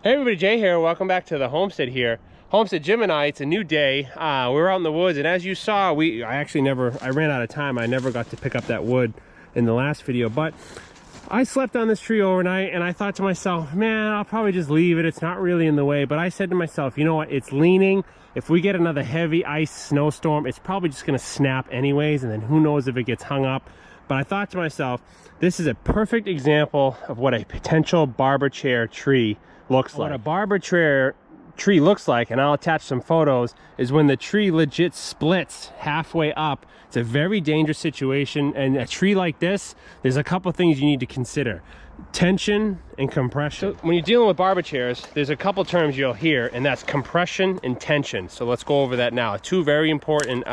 Hey everybody, Jay here. Welcome back to the Homestead here. Homestead Jim and I, it's a new day. We're out in the woods, and as you saw, I ran out of time. I never got to pick up that wood in the last video, but I slept on this tree overnight and I thought to myself, man, I'll probably just leave it. It's not really in the way. But I said to myself, you know what? It's leaning. If we get another heavy ice snowstorm, it's probably just going to snap anyways, and then who knows if it gets hung up. But I thought to myself, this is a perfect example of what a potential barber chair tree looks like. What a barber chair tree looks like, and I'll attach some photos, is when the tree legit splits halfway up. It's a very dangerous situation, and a tree like this, there's a couple things you need to consider. Tension and compression. So when you're dealing with barber chairs, there's a couple terms you'll hear, and that's compression and tension. So let's go over that now. Two very important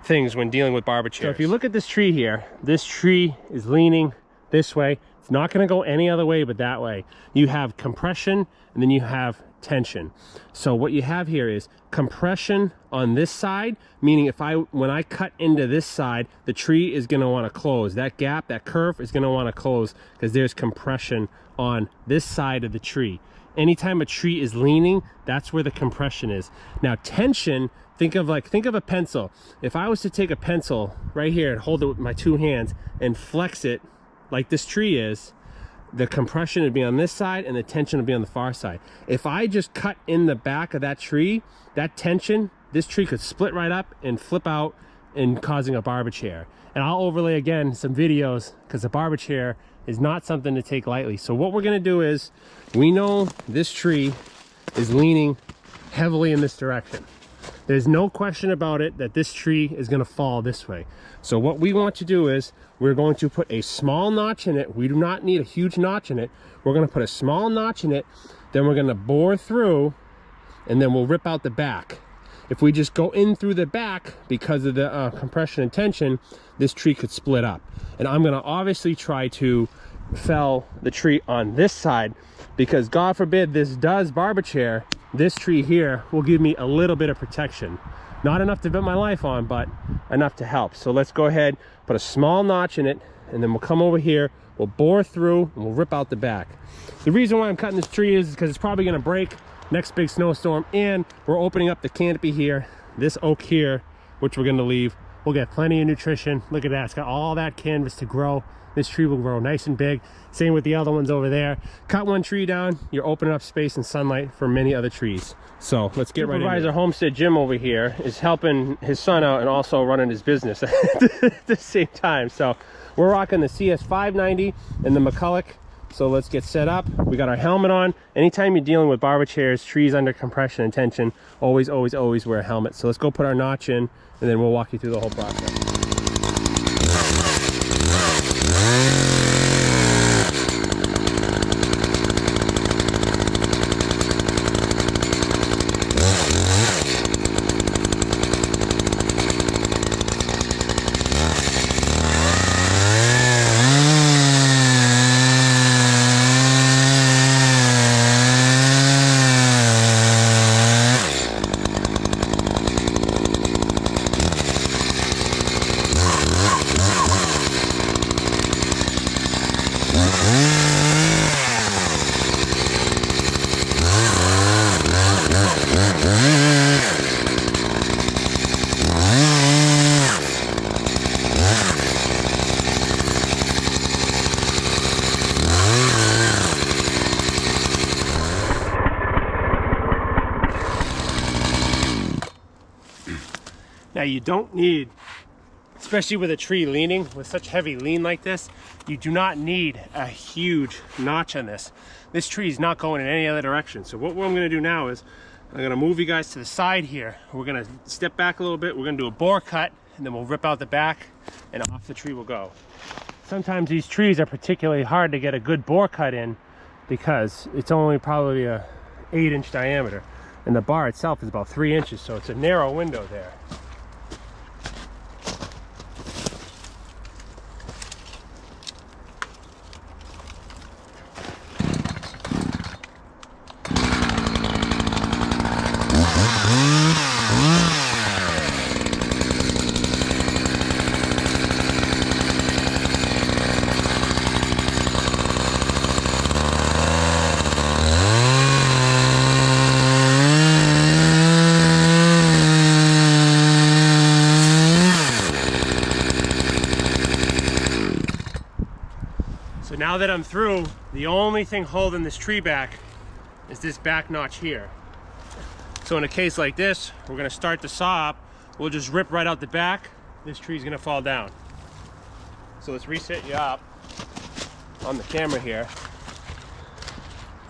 things when dealing with barber chairs. So if you look at this tree here, this tree is leaning this way. It's not going to go any other way but that way. You have compression and then you have tension. So what you have here is compression on this side, meaning when I cut into this side, the tree is going to want to close. That gap, that curve is going to want to close because there's compression on this side of the tree. Anytime a tree is leaning, that's where the compression is. Now tension, think of a pencil. If I was to take a pencil right here and hold it with my two hands and flex it like this tree is, the compression would be on this side and the tension would be on the far side. If I just cut in the back of that tree, that tension, this tree could split right up and flip out and causing a barber chair. And I'll overlay again some videos because a barber chair is not something to take lightly. So what we're gonna do is, we know this tree is leaning heavily in this direction. There's no question about it that this tree is going to fall this way. So what we want to do is we're going to put a small notch in it. We do not need a huge notch in it. We're going to put a small notch in it. Then we're going to bore through, and then we'll rip out the back. If we just go in through the back because of the compression and tension, this tree could split up. And I'm going to obviously try to fell the tree on this side, because God forbid this does barber chair, this tree here will give me a little bit of protection. Not enough to bet my life on, but enough to help. So let's go ahead, put a small notch in it, and then we'll come over here, we'll bore through, and we'll rip out the back. The reason why I'm cutting this tree is because it's probably gonna break next big snowstorm, and we're opening up the canopy here, this oak here, which we're gonna leave. We'll get plenty of nutrition. Look at that, it's got all that canvas to grow. This tree will grow nice and big. Same with the other ones over there. Cut one tree down, you're opening up space and sunlight for many other trees. So let's get right into it. Supervisor Homestead Jim over here is helping his son out and also running his business at the same time. So we're rocking the CS590 and the McCulloch. So let's get set up. We got our helmet on. Anytime you're dealing with barber chairs, trees under compression and tension, always wear a helmet. So let's go put our notch in, and then we'll walk you through the whole process. Now you don't need, especially with a tree leaning, with such heavy lean like this, you do not need a huge notch on this. This tree is not going in any other direction. So what I'm gonna do now is, I'm gonna move you guys to the side here. We're gonna step back a little bit, we're gonna do a bore cut, and then we'll rip out the back, and off the tree will go. Sometimes these trees are particularly hard to get a good bore cut in because it's only probably a 8-inch diameter, and the bar itself is about 3 inches, so it's a narrow window there. So now that I'm through, the only thing holding this tree back is this back notch here. So in a case like this, we're gonna start the saw up, we'll just rip right out the back, this tree's gonna fall down. So let's reset you up on the camera here.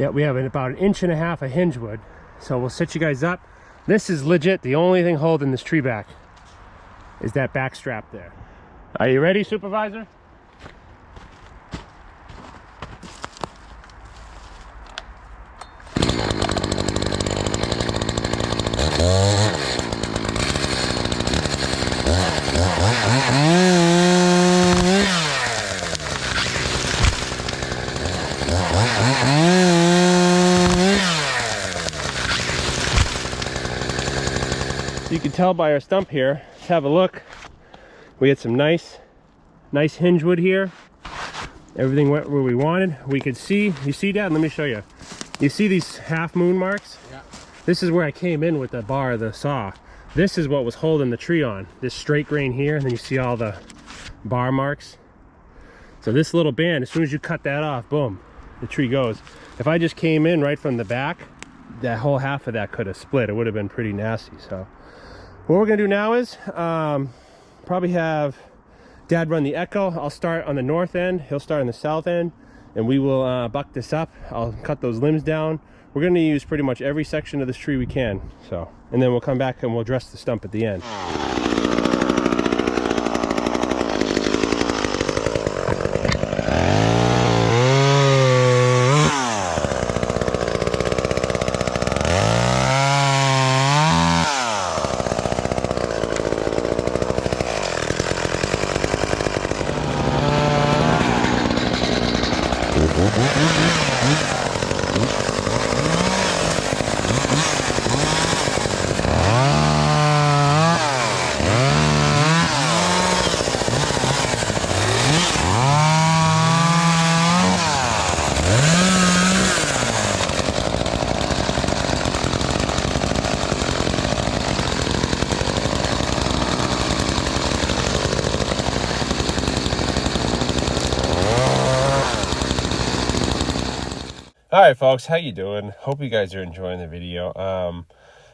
Yeah, we have about 1.5 inches of hinge wood. So we'll set you guys up. This is legit, the only thing holding this tree back is that back strap there. Are you ready, Supervisor? You can tell by our stump here. Let's have a look. We had some nice hinge wood here. Everything went where we wanted. We could see, you see, Dad? Let me show you. You see these half moon marks? Yeah. This is where I came in with the bar of the saw. This is what was holding the tree on. This straight grain here, and then you see all the bar marks. So this little band, as soon as you cut that off, boom, the tree goes. If I just came in right from the back, that whole half of that could have split. It would have been pretty nasty. So what we're gonna do now is probably have Dad run the echo. I'll start on the north end, he'll start on the south end, and we will buck this up. I'll cut those limbs down. We're gonna use pretty much every section of this tree we can. So, and then we'll come back and we'll dress the stump at the end. All right, folks, how you doing? Hope you guys are enjoying the video.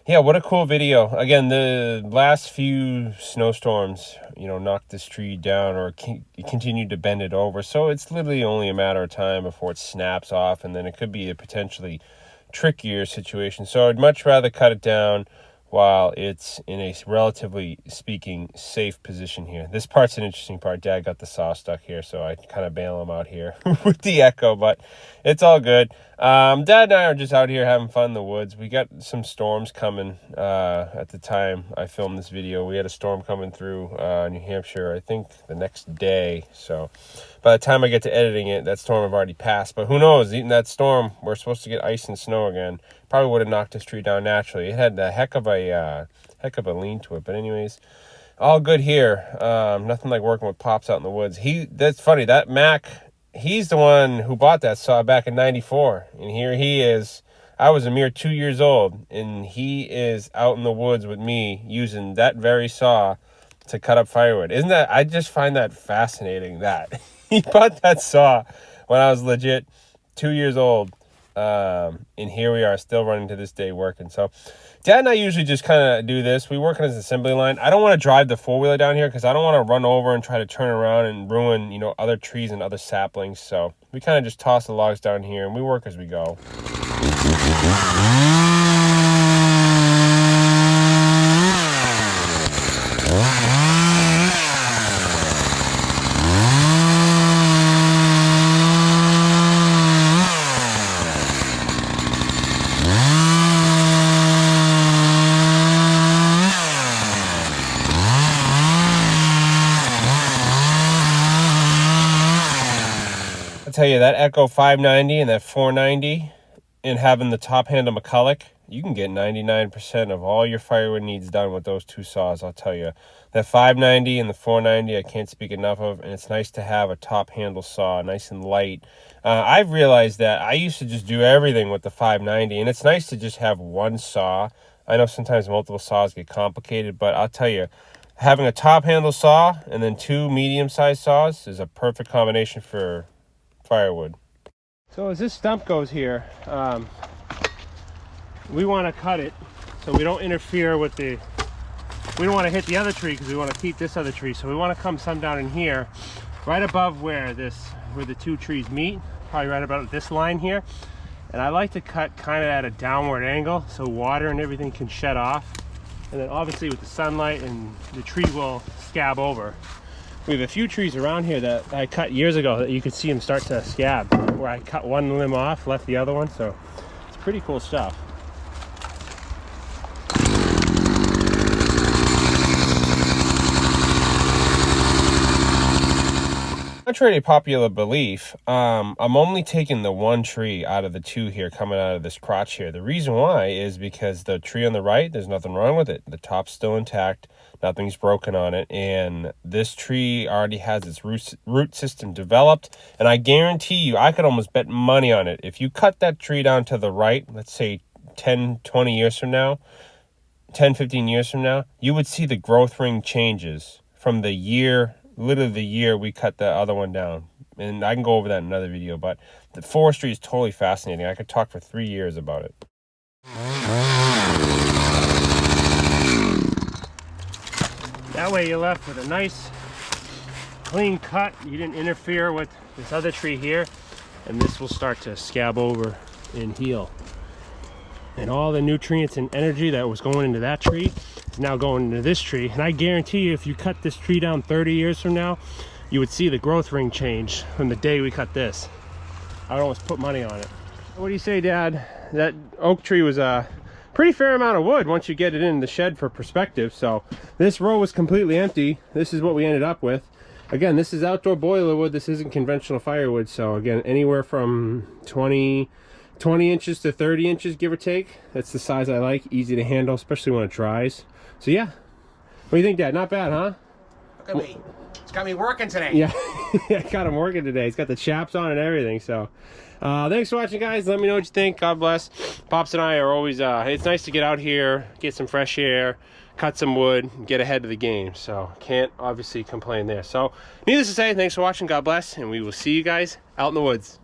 Yeah, what a cool video. Again, the last few snowstorms, you know, knocked this tree down or continued to bend it over. So it's literally only a matter of time before it snaps off, and then it could be a potentially trickier situation. So I'd much rather cut it down while it's in a relatively speaking safe position here. This part's an interesting part. Dad got the saw stuck here, so I kind of bail him out here with the echo, but it's all good. Dad and I are just out here having fun in the woods. We got some storms coming at the time I filmed this video. We had a storm coming through New Hampshire, I think the next day. So by the time I get to editing it, that storm have already passed. But who knows, even that storm, we're supposed to get ice and snow again. Probably would have knocked this tree down naturally. It had a heck of a lean to it. But anyways, all good here. Nothing like working with Pops out in the woods. That's funny, that Mac, he's the one who bought that saw back in '94, and here he is. I was a mere 2 years old, and he is out in the woods with me using that very saw to cut up firewood. I just find that fascinating that he bought that saw when I was legit 2 years old, and here we are still running to this day working. So Dad and I usually just kind of do this. We work on his assembly line. I don't want to drive the four-wheeler down here because I don't want to run over and try to turn around and ruin, you know, other trees and other saplings. So we kind of just toss the logs down here and we work as we go. Tell you, that Echo 590 and that 490 and having the top handle McCulloch, you can get 99% of all your firewood needs done with those two saws. I'll tell you, that 590 and the 490 I can't speak enough of, and it's nice to have a top handle saw, nice and light. I've realized that I used to just do everything with the 590, and it's nice to just have one saw. I know sometimes multiple saws get complicated, but I'll tell you, having a top handle saw and then two medium-sized saws is a perfect combination for firewood. So as this stump goes here, we want to cut it so we don't interfere with the, we don't want to hit the other tree because we want to keep this other tree. So we want to come some down in here, right above where the two trees meet, probably right about this line here. And I like to cut kind of at a downward angle so water and everything can shed off. And then obviously with the sunlight, and the tree will scab over. We have a few trees around here that I cut years ago that you could see them start to scab, where I cut one limb off, left the other one. So it's pretty cool stuff. Contrary to popular belief, I'm only taking the one tree out of the two here coming out of this crotch here. The reason why is because the tree on the right, there's nothing wrong with it. The top's still intact, nothing's broken on it, and this tree already has its root system developed, and I guarantee you, I could almost bet money on it. If you cut that tree down to the right, let's say 10, 20 years from now, 10, 15 years from now, you would see the growth ring changes from the year, literally the year we cut the other one down. And I can go over that in another video, but the forestry is totally fascinating. I could talk for 3 years about it. That way you're left with a nice clean cut. You didn't interfere with this other tree here, and this will start to scab over and heal. And all the nutrients and energy that was going into that tree is now going into this tree. And I guarantee you, if you cut this tree down 30 years from now, you would see the growth ring change from the day we cut this. I would almost put money on it. What do you say, Dad? That oak tree was a pretty fair amount of wood once you get it in the shed for perspective. So this row was completely empty. This is what we ended up with. Again, this is outdoor boiler wood. This isn't conventional firewood. So again, anywhere from 20 inches to 30 inches, give or take. That's the size I like. Easy to handle, especially when it dries. So yeah, what do you think, Dad? Not bad, huh? Look at me. It's got me working today. Yeah, I got him working today. He's got the chaps on and everything. So thanks for watching, guys. Let me know what you think. God bless. Pops and I are always, it's nice to get out here, get some fresh air, cut some wood, get ahead of the game. So can't obviously complain there. So needless to say, thanks for watching. God bless, and we will see you guys out in the woods.